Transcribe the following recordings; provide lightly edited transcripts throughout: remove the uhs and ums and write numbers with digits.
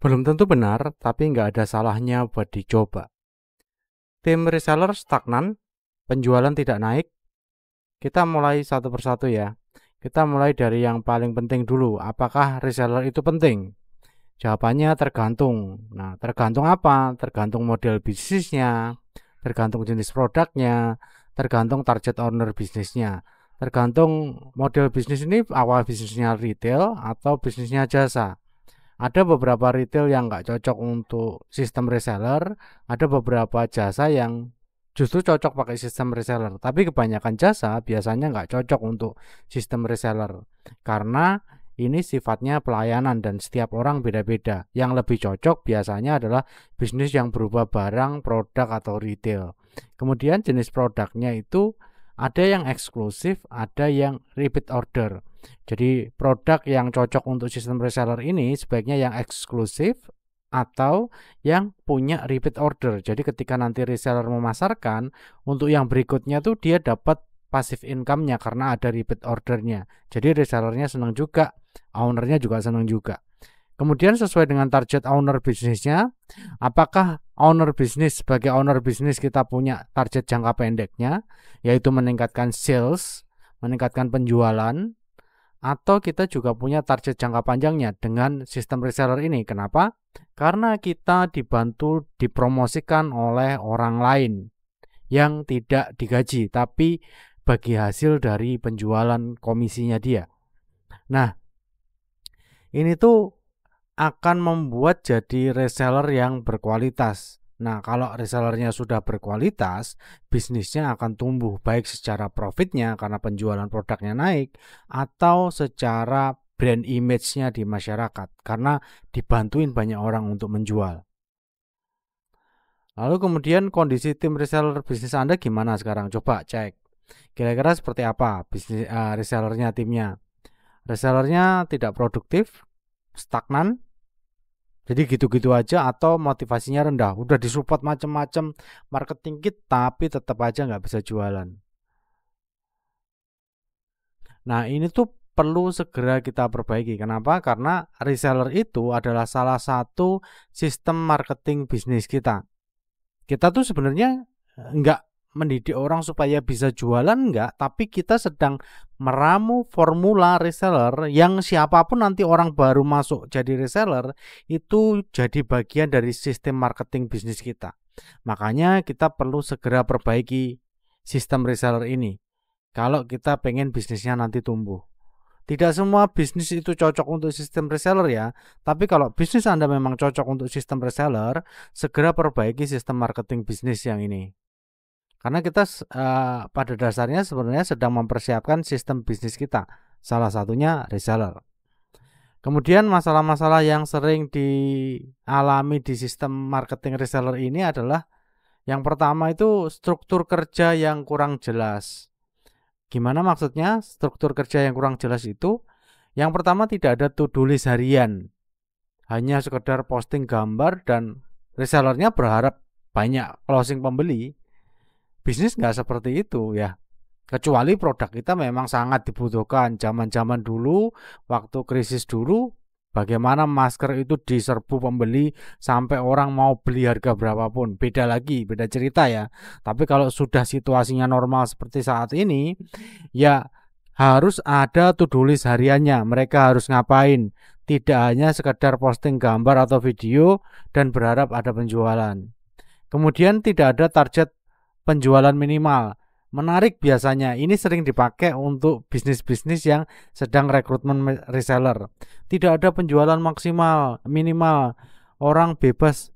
Belum tentu benar, tapi nggak ada salahnya buat dicoba. Tim reseller stagnan, penjualan tidak naik. Kita mulai satu persatu ya. Kita mulai dari yang paling penting dulu. Apakah reseller itu penting? Jawabannya tergantung. Nah, tergantung apa? Tergantung model bisnisnya, tergantung jenis produknya, tergantung target owner bisnisnya. Tergantung model bisnis ini awal bisnisnya retail atau bisnisnya jasa. Ada beberapa retail yang nggak cocok untuk sistem reseller, ada beberapa jasa yang justru cocok pakai sistem reseller. Tapi kebanyakan jasa biasanya nggak cocok untuk sistem reseller karena ini sifatnya pelayanan dan setiap orang beda-beda. Yang lebih cocok biasanya adalah bisnis yang berupa barang, produk, atau retail. Kemudian jenis produknya itu ada yang eksklusif, ada yang repeat order. Jadi produk yang cocok untuk sistem reseller ini sebaiknya yang eksklusif atau yang punya repeat order. Jadi ketika nanti reseller memasarkan, untuk yang berikutnya tuh dia dapat passive income-nya karena ada repeat ordernya. Jadi resellernya senang juga, ownernya juga senang juga. Kemudian sesuai dengan target owner bisnisnya, apakah owner bisnis sebagai owner bisnis kita punya target jangka pendeknya, yaitu meningkatkan sales, meningkatkan penjualan, atau kita juga punya target jangka panjangnya dengan sistem reseller ini. Kenapa? Karena kita dibantu dipromosikan oleh orang lain yang tidak digaji, tapi bagi hasil dari penjualan komisinya dia. Nah, ini tuh akan membuat jadi reseller yang berkualitas. Nah, kalau resellernya sudah berkualitas, bisnisnya akan tumbuh baik secara profitnya karena penjualan produknya naik atau secara brand image-nya di masyarakat karena dibantuin banyak orang untuk menjual. Lalu kemudian kondisi tim reseller bisnis Anda gimana sekarang? Coba cek. Kira-kira seperti apa bisnis resellernya timnya? Resellernya tidak produktif, stagnan, jadi gitu-gitu aja atau motivasinya rendah. Udah disupport macam-macam marketing kit tapi tetap aja nggak bisa jualan. Nah ini tuh perlu segera kita perbaiki. Kenapa? Karena reseller itu adalah salah satu sistem marketing bisnis kita. Kita tuh sebenarnya nggak mendidik orang supaya bisa jualan enggak, tapi kita sedang meramu formula reseller yang siapapun nanti orang baru masuk jadi reseller itu jadi bagian dari sistem marketing bisnis kita. Makanya kita perlu segera perbaiki sistem reseller ini kalau kita pengen bisnisnya nanti tumbuh. Tidak semua bisnis itu cocok untuk sistem reseller ya, tapi kalau bisnis Anda memang cocok untuk sistem reseller, segera perbaiki sistem marketing bisnis yang ini. Karena kita pada dasarnya sebenarnya sedang mempersiapkan sistem bisnis kita, salah satunya reseller. Kemudian masalah-masalah yang sering dialami di sistem marketing reseller ini adalah yang pertama itu struktur kerja yang kurang jelas. Gimana maksudnya struktur kerja yang kurang jelas itu? Yang pertama tidak ada to-do list harian, hanya sekedar posting gambar dan resellernya berharap banyak closing pembeli. Bisnis nggak seperti itu ya. Kecuali produk kita memang sangat dibutuhkan. Zaman-zaman dulu, waktu krisis dulu, bagaimana masker itu diserbu pembeli sampai orang mau beli harga berapapun. Beda lagi, beda cerita ya. Tapi kalau sudah situasinya normal seperti saat ini, ya harus ada to-do list hariannya. Mereka harus ngapain. Tidak hanya sekedar posting gambar atau video dan berharap ada penjualan. Kemudian tidak ada target penjualan minimal. Menarik biasanya, ini sering dipakai untuk bisnis-bisnis yang sedang rekrutmen reseller. Tidak ada penjualan maksimal, minimal. Orang bebas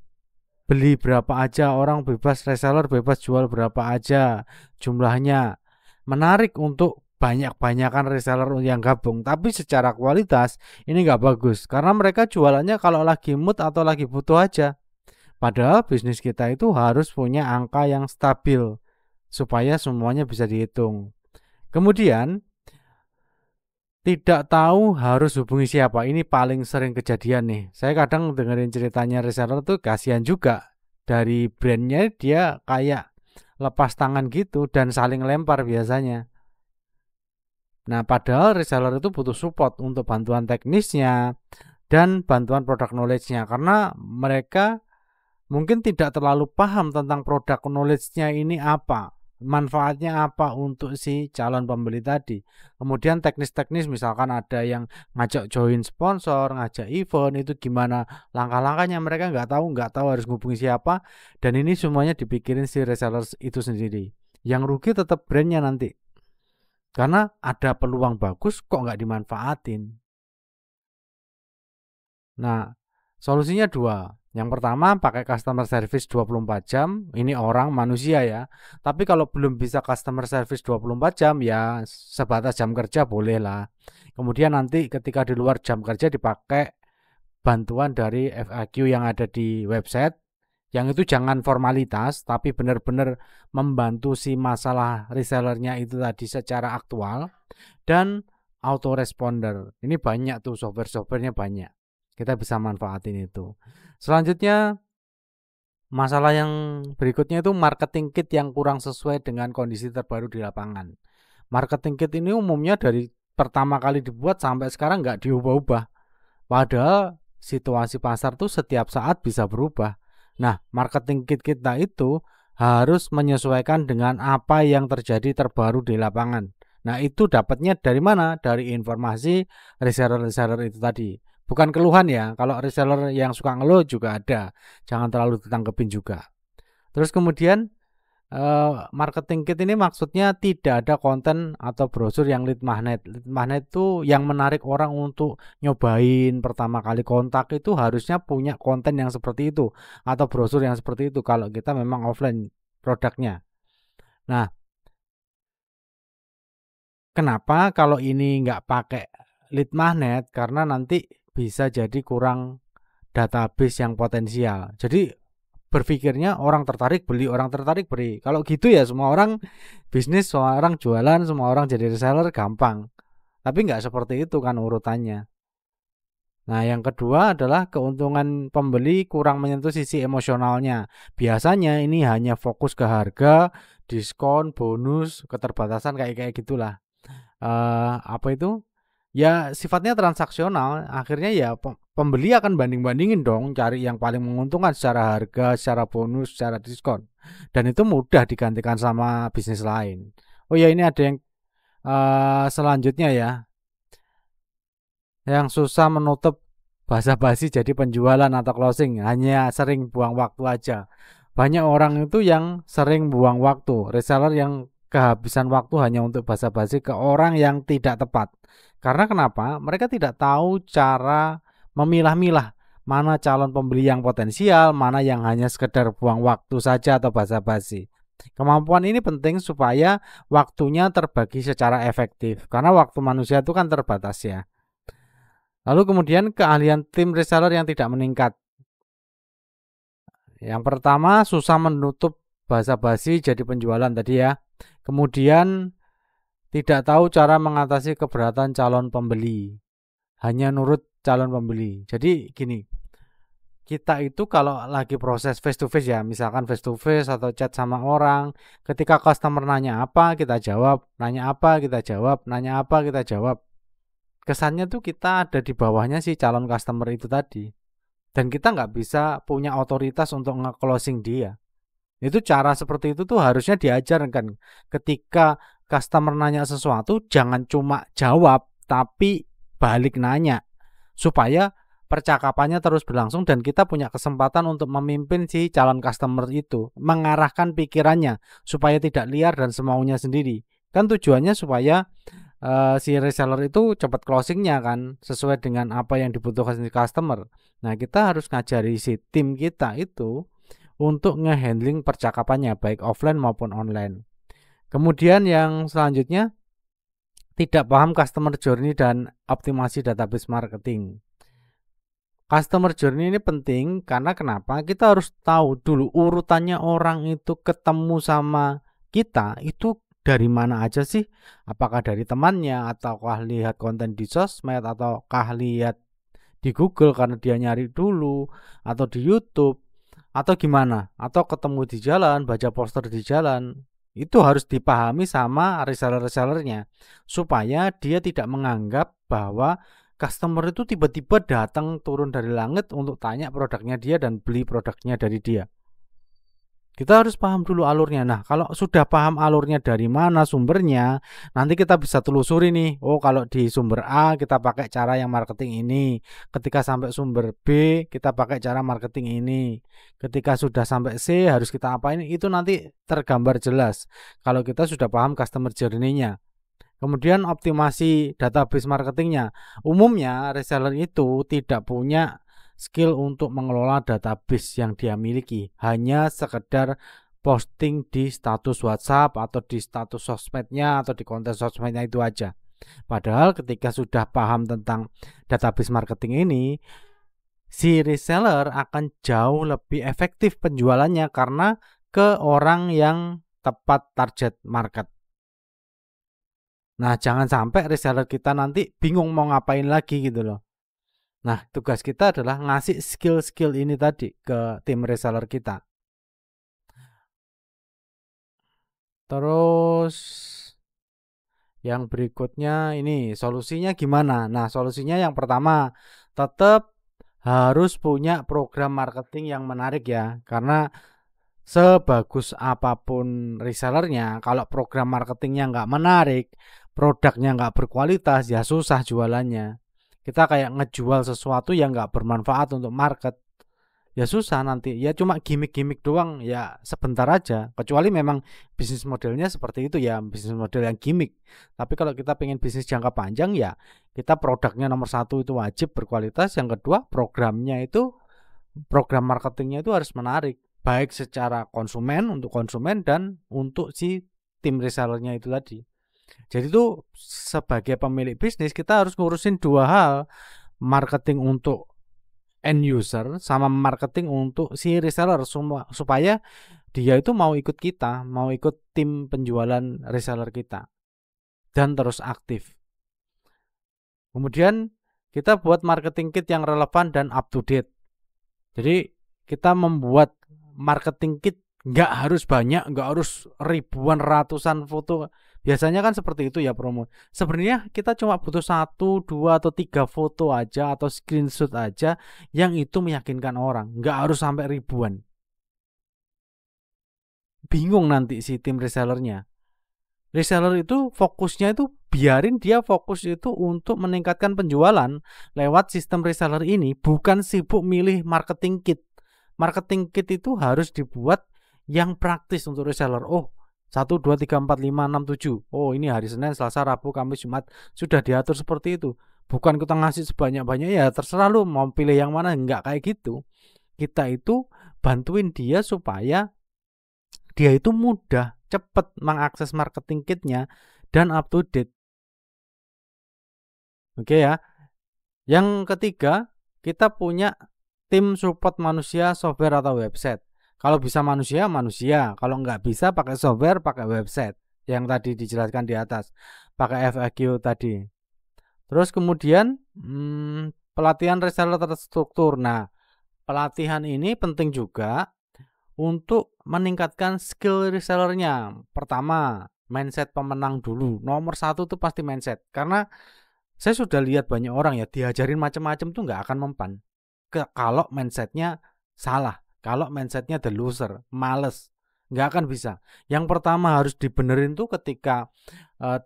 beli berapa aja, orang bebas reseller bebas jual berapa aja jumlahnya. Menarik untuk banyak-banyakan reseller yang gabung, tapi secara kualitas ini nggak bagus karena mereka jualannya kalau lagi mood atau lagi butuh aja. Padahal bisnis kita itu harus punya angka yang stabil supaya semuanya bisa dihitung. Kemudian tidak tahu harus hubungi siapa. Ini paling sering kejadian nih. Saya kadang dengerin ceritanya reseller tuh kasihan juga. Dari brandnya dia kayak lepas tangan gitu dan saling lempar biasanya. Nah padahal reseller itu butuh support untuk bantuan teknisnya, dan bantuan produk knowledge-nya, karena mereka mungkin tidak terlalu paham tentang produk knowledge-nya ini apa, manfaatnya apa untuk si calon pembeli tadi. Kemudian teknis-teknis, misalkan ada yang ngajak join sponsor, ngajak event, itu gimana langkah-langkahnya, mereka nggak tahu harus ngubungi siapa, dan ini semuanya dipikirin si reseller itu sendiri. Yang rugi tetap brandnya nanti, karena ada peluang bagus kok nggak dimanfaatin. Nah, solusinya dua. Yang pertama, pakai customer service 24 jam. Ini orang manusia ya. Tapi kalau belum bisa customer service 24 jam, ya sebatas jam kerja boleh lah. Kemudian nanti ketika di luar jam kerja dipakai bantuan dari FAQ yang ada di website. Yang itu jangan formalitas, tapi benar-benar membantu si masalah resellernya itu tadi secara aktual. Dan autoresponder. Ini banyak tuh, software-softwarenya banyak. Kita bisa manfaatin itu. Selanjutnya, masalah yang berikutnya itu marketing kit yang kurang sesuai dengan kondisi terbaru di lapangan. Marketing kit ini umumnya dari pertama kali dibuat sampai sekarang nggak diubah-ubah. Padahal situasi pasar tuh setiap saat bisa berubah. Nah, marketing kit kita itu harus menyesuaikan dengan apa yang terjadi terbaru di lapangan. Nah, itu dapatnya dari mana? Dari informasi reseller-reseller itu tadi. Bukan keluhan ya, kalau reseller yang suka ngeluh juga ada. Jangan terlalu ditanggepin juga. Terus kemudian marketing kit ini maksudnya tidak ada konten atau brosur yang lead magnet. Lead magnet itu yang menarik orang untuk nyobain pertama kali kontak, itu harusnya punya konten yang seperti itu atau brosur yang seperti itu kalau kita memang offline produknya. Nah, kenapa kalau ini nggak pakai lead magnet? Karena nanti bisa jadi kurang database yang potensial. Jadi berpikirnya orang tertarik beli, orang tertarik beli. Kalau gitu ya semua orang bisnis, semua orang jualan, semua orang jadi reseller gampang. Tapi nggak seperti itu kan urutannya. Nah, yang kedua adalah keuntungan pembeli kurang menyentuh sisi emosionalnya. Biasanya ini hanya fokus ke harga, diskon, bonus, keterbatasan kayak gitulah. Apa itu? Ya sifatnya transaksional. Akhirnya ya pembeli akan banding-bandingin dong, cari yang paling menguntungkan secara harga, secara bonus, secara diskon. Dan itu mudah digantikan sama bisnis lain. Oh ya, ini ada yang selanjutnya ya, yang susah menutup basa-basi jadi penjualan atau closing, hanya sering buang waktu aja. Banyak orang itu yang sering buang waktu, reseller yang kehabisan waktu hanya untuk basa-basi ke orang yang tidak tepat. Karena kenapa? Mereka tidak tahu cara memilah-milah mana calon pembeli yang potensial, mana yang hanya sekedar buang waktu saja atau basa-basi. Kemampuan ini penting supaya waktunya terbagi secara efektif, karena waktu manusia itu kan terbatas ya. Lalu kemudian keahlian tim reseller yang tidak meningkat. Yang pertama, susah menutup basa-basi jadi penjualan tadi ya. Kemudian tidak tahu cara mengatasi keberatan calon pembeli. Hanya nurut calon pembeli. Jadi gini, kita itu kalau lagi proses face to face ya, misalkan face to face atau chat sama orang, ketika customer nanya apa, kita jawab, nanya apa, kita jawab, nanya apa, kita jawab. Kesannya tuh kita ada di bawahnya si calon customer itu tadi. Dan kita nggak bisa punya otoritas untuk nge-closing dia. Itu cara seperti itu tuh harusnya diajarkan. Ketika customer nanya sesuatu, jangan cuma jawab, tapi balik nanya. Supaya percakapannya terus berlangsung dan kita punya kesempatan untuk memimpin si calon customer itu. Mengarahkan pikirannya supaya tidak liar dan semaunya sendiri. Kan tujuannya supaya si reseller itu cepat closingnya kan, sesuai dengan apa yang dibutuhkan si customer. Nah, kita harus ngajari si tim kita itu untuk ngehandling percakapannya baik offline maupun online. Kemudian yang selanjutnya, tidak paham customer journey dan optimasi database marketing. Customer journey ini penting karena kenapa? Kita harus tahu dulu urutannya orang itu ketemu sama kita itu dari mana aja sih? Apakah dari temannya, ataukah lihat konten di sosmed, ataukah lihat di Google karena dia nyari dulu, atau di YouTube, atau gimana? Atau ketemu di jalan, baca poster di jalan. Itu harus dipahami sama reseller-resellernya supaya dia tidak menganggap bahwa customer itu tiba-tiba datang turun dari langit untuk tanya produknya dia dan beli produknya dari dia. Kita harus paham dulu alurnya. Nah, kalau sudah paham alurnya dari mana sumbernya, nanti kita bisa telusuri nih. Oh, kalau di sumber A kita pakai cara yang marketing ini. Ketika sampai sumber B, kita pakai cara marketing ini. Ketika sudah sampai C, harus kita apain? Itu nanti tergambar jelas kalau kita sudah paham customer journey-nya. Kemudian optimasi database marketingnya. Umumnya reseller itu tidak punya skill untuk mengelola database yang dia miliki, hanya sekedar posting di status WhatsApp atau di status sosmednya atau di konten sosmednya itu aja. Padahal ketika sudah paham tentang database marketing ini, si reseller akan jauh lebih efektif penjualannya karena ke orang yang tepat target market. Nah, jangan sampai reseller kita nanti bingung mau ngapain lagi gitu loh. Nah, tugas kita adalah ngasih skill-skill ini tadi ke tim reseller kita. Terus yang berikutnya ini solusinya gimana? Nah, solusinya yang pertama tetap harus punya program marketing yang menarik ya. Karena sebagus apapun resellernya, kalau program marketingnya nggak menarik, produknya nggak berkualitas, ya susah jualannya. Kita kayak ngejual sesuatu yang nggak bermanfaat untuk market, ya susah nanti. Ya cuma gimmick-gimmick doang, ya sebentar aja. Kecuali memang bisnis modelnya seperti itu ya, bisnis model yang gimmick. Tapi kalau kita pengen bisnis jangka panjang ya, kita produknya nomor satu itu wajib berkualitas. Yang kedua programnya itu, program marketingnya itu harus menarik, baik secara konsumen, untuk konsumen dan untuk si tim resellernya itu tadi. Jadi itu sebagai pemilik bisnis kita harus ngurusin dua hal, marketing untuk end user sama marketing untuk si reseller, supaya dia itu mau ikut kita, mau ikut tim penjualan reseller kita dan terus aktif. Kemudian kita buat marketing kit yang relevan dan up to date. Jadi kita membuat marketing kit nggak harus banyak, nggak harus ribuan ratusan foto. Biasanya kan seperti itu ya promo. Sebenarnya kita cuma butuh 1, 2 atau 3 foto aja atau screenshot aja yang itu meyakinkan orang. Nggak harus sampai ribuan. Bingung nanti si tim resellernya. Reseller itu fokusnya itu biarin dia fokus itu untuk meningkatkan penjualan lewat sistem reseller ini, bukan sibuk milih marketing kit. Marketing kit itu harus dibuat yang praktis untuk reseller. Oh, 1, 2, 3, 4, 5, 6, 7. Oh, ini hari Senin, Selasa, Rabu, Kamis, Jumat. Sudah diatur seperti itu. Bukan kita ngasih sebanyak-banyak, ya terserah lu mau pilih yang mana. Enggak kayak gitu. Kita itu bantuin dia supaya dia itu mudah, cepat mengakses marketing kitnya dan up to date. Oke ya. Yang ketiga, kita punya tim support manusia, software atau website. Kalau bisa manusia, manusia. Kalau nggak bisa pakai software, pakai website. Yang tadi dijelaskan di atas. Pakai FAQ tadi. Terus kemudian pelatihan reseller terstruktur. Nah, pelatihan ini penting juga untuk meningkatkan skill resellernya. Pertama, mindset pemenang dulu. Nomor satu tuh pasti mindset. Karena saya sudah lihat banyak orang ya diajarin macam-macam tuh nggak akan mempan. Kalau mindsetnya salah, kalau mindsetnya the loser, males, nggak akan bisa. Yang pertama harus dibenerin tuh ketika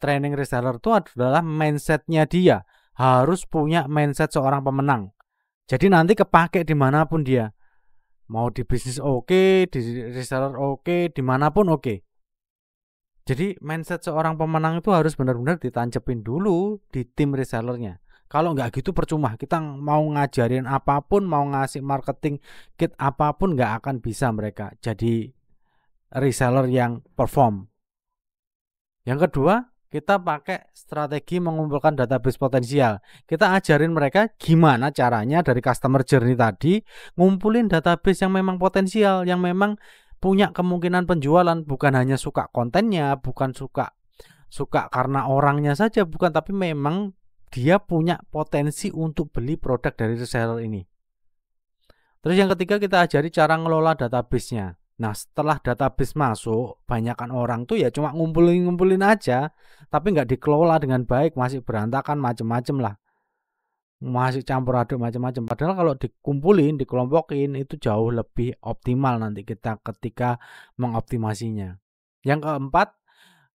training reseller tuh adalah mindsetnya dia. Harus punya mindset seorang pemenang. Jadi nanti kepake dimanapun dia. Mau di bisnis oke, di reseller oke, dimanapun oke. Jadi mindset seorang pemenang itu harus benar-benar ditancepin dulu di tim resellernya. Kalau nggak gitu percuma. Kita mau ngajarin apapun, mau ngasih marketing kit apapun, nggak akan bisa mereka jadi reseller yang perform. Yang kedua, kita pakai strategi mengumpulkan database potensial. Kita ajarin mereka gimana caranya dari customer journey tadi ngumpulin database yang memang potensial, yang memang punya kemungkinan penjualan, bukan hanya suka kontennya, bukan suka karena orangnya saja, bukan, tapi memang dia punya potensi untuk beli produk dari reseller ini. Terus yang ketiga, kita ajari cara ngelola database-nya. Nah, setelah database masuk, banyakan orang tuh ya cuma ngumpulin aja, tapi nggak dikelola dengan baik, masih berantakan macem-macem lah. masih campur aduk macam-macam. Padahal kalau dikumpulin, dikelompokin itu jauh lebih optimal nanti kita ketika mengoptimasinya. Yang keempat,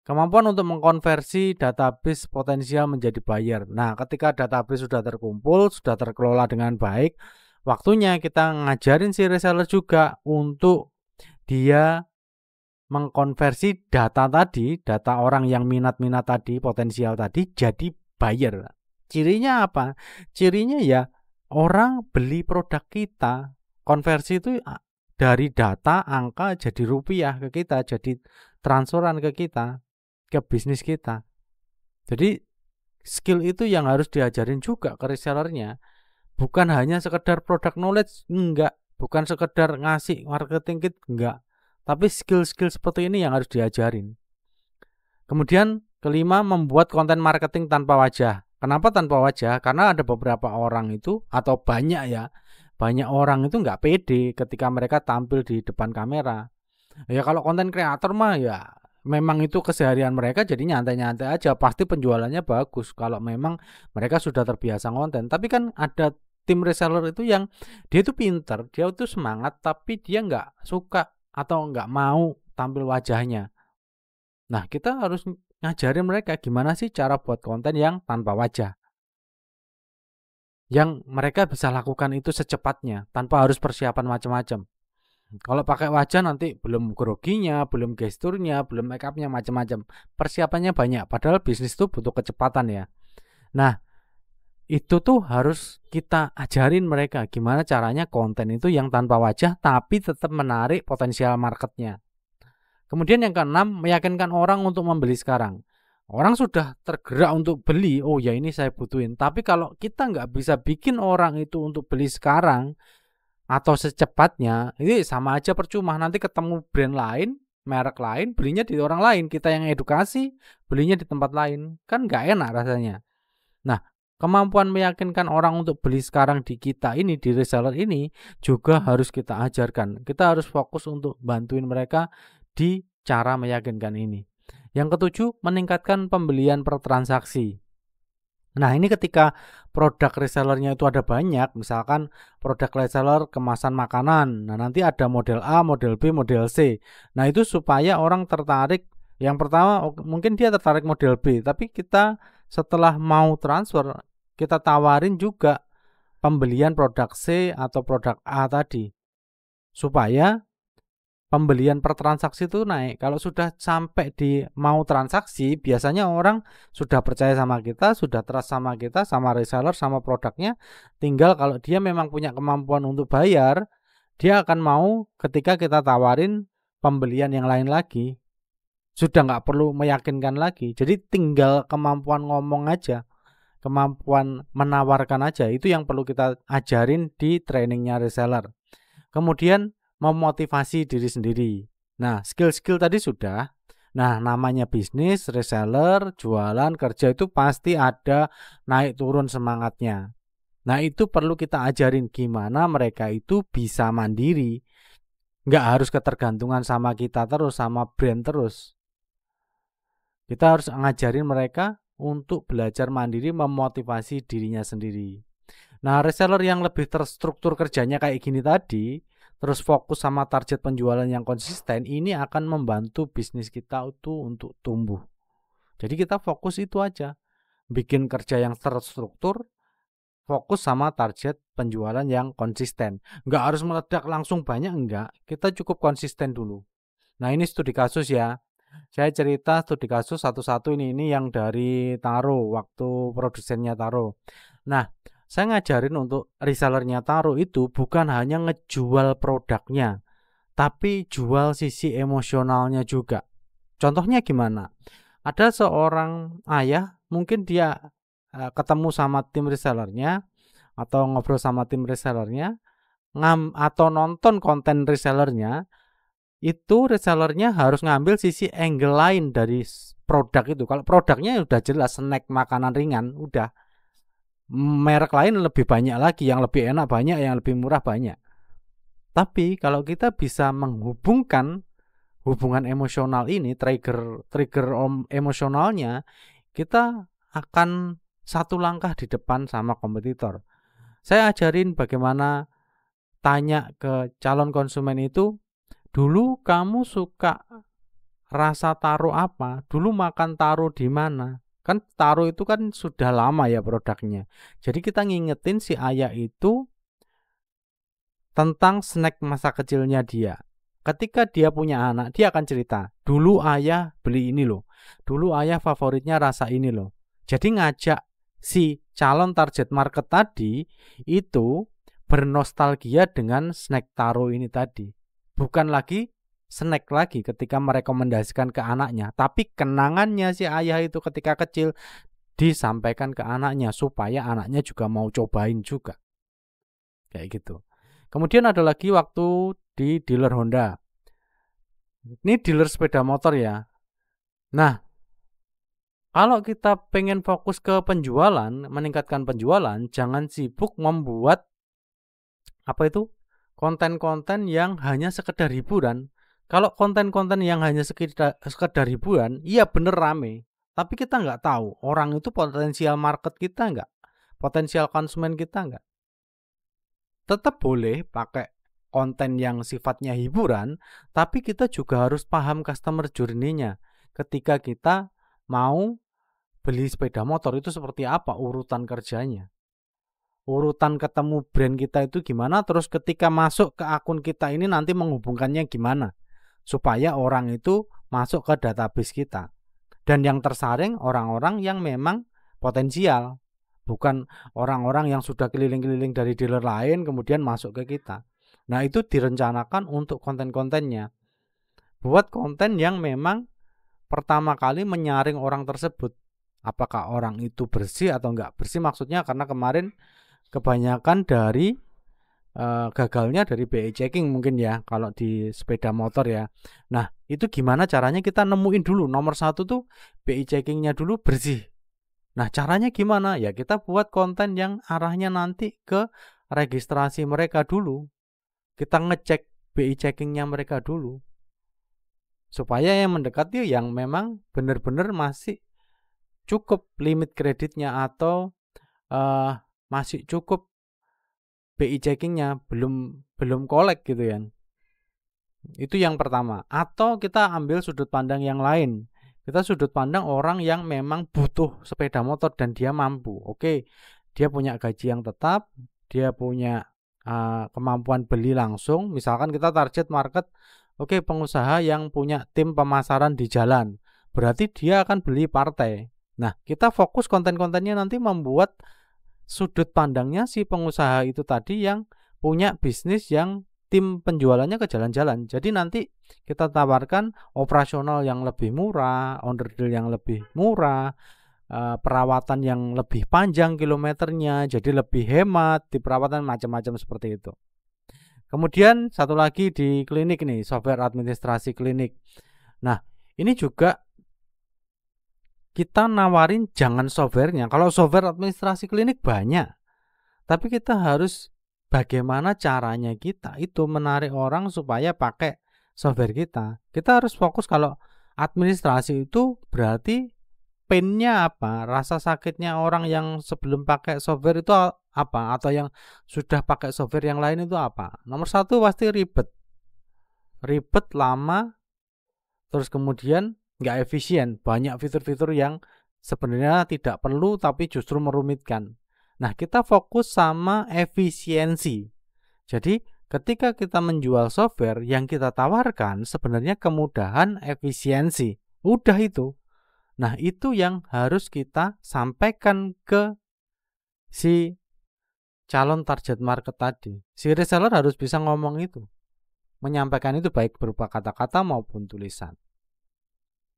kemampuan untuk mengkonversi database potensial menjadi buyer. Nah, ketika database sudah terkumpul, sudah terkelola dengan baik, waktunya kita ngajarin si reseller juga untuk dia mengkonversi data tadi, data orang yang minat-minat tadi, potensial tadi jadi buyer. Cirinya apa? Cirinya ya orang beli produk kita. Konversi itu dari data angka jadi rupiah ke kita, jadi transferan ke kita, ke bisnis kita. Jadi skill itu yang harus diajarin juga ke resellernya. Bukan hanya sekedar product knowledge, enggak. Bukan sekedar ngasih marketing kit, enggak. Tapi skill-skill seperti ini yang harus diajarin. Kemudian kelima, membuat konten marketing tanpa wajah. Kenapa tanpa wajah? Karena ada beberapa orang itu, atau banyak ya, banyak orang itu nggak pede ketika mereka tampil di depan kamera. Ya kalau konten kreator mah ya memang itu keseharian mereka, jadi nyantai-nyantai aja. Pasti penjualannya bagus kalau memang mereka sudah terbiasa konten. Tapi kan ada tim reseller itu yang dia itu pinter, dia itu semangat, tapi dia nggak suka atau nggak mau tampil wajahnya. Nah, kita harus ngajarin mereka gimana sih cara buat konten yang tanpa wajah. Yang mereka bisa lakukan itu secepatnya, tanpa harus persiapan macam-macam. Kalau pakai wajah nanti belum groginya, belum gesturnya, belum make upnya macam-macam. Persiapannya banyak, padahal bisnis itu butuh kecepatan ya. Nah, itu tuh harus kita ajarin mereka gimana caranya konten itu yang tanpa wajah tapi tetap menarik potensial marketnya. Kemudian yang keenam, meyakinkan orang untuk membeli sekarang. Orang sudah tergerak untuk beli, oh ya ini saya butuhin. Tapi kalau kita nggak bisa bikin orang itu untuk beli sekarang atau secepatnya, ini sama aja percuma. Nanti ketemu brand lain, merek lain, belinya di orang lain. Kita yang edukasi, belinya di tempat lain. Kan nggak enak rasanya. Nah, kemampuan meyakinkan orang untuk beli sekarang di kita ini, di reseller ini juga harus kita ajarkan. Kita harus fokus untuk bantuin mereka di cara meyakinkan ini. Yang ketujuh, meningkatkan pembelian per transaksi. Nah, ini ketika produk resellernya itu ada banyak, misalkan produk reseller kemasan makanan. Nah, nanti ada model A, model B, model C. Nah, itu supaya orang tertarik. Yang pertama mungkin dia tertarik model B, tapi kita setelah mau transfer, kita tawarin juga pembelian produk C atau produk A tadi. Supaya pembelian per transaksi itu naik. Kalau sudah sampai di mau transaksi, biasanya orang sudah percaya sama kita, sudah trust sama kita, sama reseller, sama produknya. Tinggal kalau dia memang punya kemampuan untuk bayar, dia akan mau ketika kita tawarin pembelian yang lain lagi. Sudah nggak perlu meyakinkan lagi. Jadi tinggal kemampuan ngomong aja, kemampuan menawarkan aja. Itu yang perlu kita ajarin di trainingnya reseller. Kemudian memotivasi diri sendiri. Nah, skill-skill tadi sudah. Nah, namanya bisnis, reseller, jualan, kerja itu pasti ada naik turun semangatnya. Nah, itu perlu kita ajarin gimana mereka itu bisa mandiri. Nggak harus ketergantungan sama kita terus, sama brand terus. Kita harus ngajarin mereka untuk belajar mandiri, memotivasi dirinya sendiri. Nah, reseller yang lebih terstruktur kerjanya kayak gini tadi, terus fokus sama target penjualan yang konsisten, ini akan membantu bisnis kita itu untuk tumbuh. Jadi kita fokus itu aja, bikin kerja yang terstruktur, fokus sama target penjualan yang konsisten. Nggak harus meledak langsung banyak, enggak. Kita cukup konsisten dulu. Nah, ini studi kasus ya. Saya cerita studi kasus satu-satu ini yang dari Taro, waktu produsennya Taro. Nah, saya ngajarin untuk resellernya Taro itu bukan hanya ngejual produknya, tapi jual sisi emosionalnya juga. Contohnya gimana? Ada seorang ayah, mungkin dia ketemu sama tim resellernya atau ngobrol sama tim resellernya, atau nonton konten resellernya, itu resellernya harus ngambil sisi angle lain dari produk itu. Kalau produknya udah jelas snack makanan ringan, udah. Merek lain lebih banyak lagi, yang lebih enak banyak, yang lebih murah banyak. Tapi kalau kita bisa menghubungkan hubungan emosional ini, trigger emosionalnya, kita akan satu langkah di depan sama kompetitor. Saya ajarin bagaimana tanya ke calon konsumen itu, dulu kamu suka rasa taro apa? Dulu makan taro di mana? Kan taro itu kan sudah lama ya produknya. Jadi kita ngingetin si ayah itu tentang snack masa kecilnya dia. Ketika dia punya anak, dia akan cerita, dulu ayah beli ini loh, dulu ayah favoritnya rasa ini loh. Jadi ngajak si calon target market tadi itu bernostalgia dengan snack taro ini tadi. Bukan lagi snack lagi ketika merekomendasikan ke anaknya, tapi kenangannya si ayah itu ketika kecil disampaikan ke anaknya supaya anaknya juga mau cobain juga. Kayak gitu. Kemudian ada lagi waktu di dealer Honda. Ini dealer sepeda motor ya. Nah, kalau kita pengen fokus ke penjualan, meningkatkan penjualan, jangan sibuk membuat konten-konten yang hanya sekedar hiburan. Kalau konten-konten yang hanya sekedar hiburan, iya bener rame. Tapi kita nggak tahu orang itu potensial market kita nggak, potensial konsumen kita nggak. Tetap boleh pakai konten yang sifatnya hiburan, tapi kita juga harus paham customer journey-nya. Ketika kita mau beli sepeda motor itu seperti apa urutan kerjanya. Urutan ketemu brand kita itu gimana, terus ketika masuk ke akun kita ini nanti menghubungkannya gimana. Supaya orang itu masuk ke database kita. Dan yang tersaring orang-orang yang memang potensial. Bukan orang-orang yang sudah keliling-keliling dari dealer lain kemudian masuk ke kita. Nah itu direncanakan untuk konten-kontennya. Buat konten yang memang pertama kali menyaring orang tersebut. Apakah orang itu bersih atau enggak bersih, maksudnya karena kemarin kebanyakan dari gagalnya dari BI checking mungkin ya kalau di sepeda motor ya. Nah itu gimana caranya kita nemuin dulu nomor satu tuh BI checkingnya dulu bersih. Nah caranya gimana? Ya kita buat konten yang arahnya nanti ke registrasi mereka dulu. Kita ngecek BI checkingnya mereka dulu. Supaya yang mendekat itu yang memang benar-benar masih cukup limit kreditnya atau masih cukup BI checkingnya belum kolek gitu ya. Itu yang pertama. Atau kita ambil sudut pandang yang lain. Kita sudut pandang orang yang memang butuh sepeda motor dan dia mampu. Oke, dia punya gaji yang tetap, dia punya kemampuan beli langsung. Misalkan kita target market, oke, pengusaha yang punya tim pemasaran di jalan. Berarti dia akan beli partai. Nah, kita fokus konten-kontennya nanti membuat sudut pandangnya si pengusaha itu tadi yang punya bisnis yang tim penjualannya ke jalan-jalan. Jadi nanti kita tawarkan operasional yang lebih murah, onderdil yang lebih murah, perawatan yang lebih panjang kilometernya, jadi lebih hemat di perawatan macam-macam seperti itu. Kemudian satu lagi di klinik nih, software administrasi klinik. Nah, ini juga kita nawarin jangan softwarenya. Kalau software administrasi klinik banyak, tapi kita harus bagaimana caranya kita itu menarik orang supaya pakai software kita. Kita harus fokus kalau administrasi itu berarti pain-nya apa, rasa sakitnya orang yang sebelum pakai software itu apa, atau yang sudah pakai software yang lain itu apa. Nomor satu pasti ribet, lama, terus kemudian nggak efisien, banyak fitur-fitur yang sebenarnya tidak perlu tapi justru merumitkan. Nah, kita fokus sama efisiensi. Jadi, ketika kita menjual software, yang kita tawarkan sebenarnya kemudahan, efisiensi. Udah itu. Nah, itu yang harus kita sampaikan ke si calon target market tadi. Si reseller harus bisa ngomong itu. Menyampaikan itu baik berupa kata-kata maupun tulisan.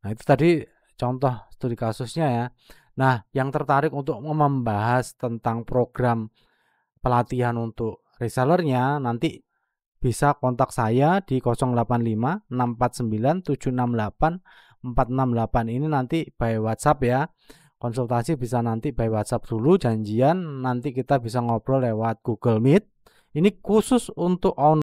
Nah, itu tadi contoh studi kasusnya ya. Nah, yang tertarik untuk membahas tentang program pelatihan untuk resellernya nanti bisa kontak saya di 085 649 768 468 ini nanti by WhatsApp ya. Konsultasi bisa nanti by WhatsApp dulu, janjian nanti kita bisa ngobrol lewat Google Meet. Ini khusus untuk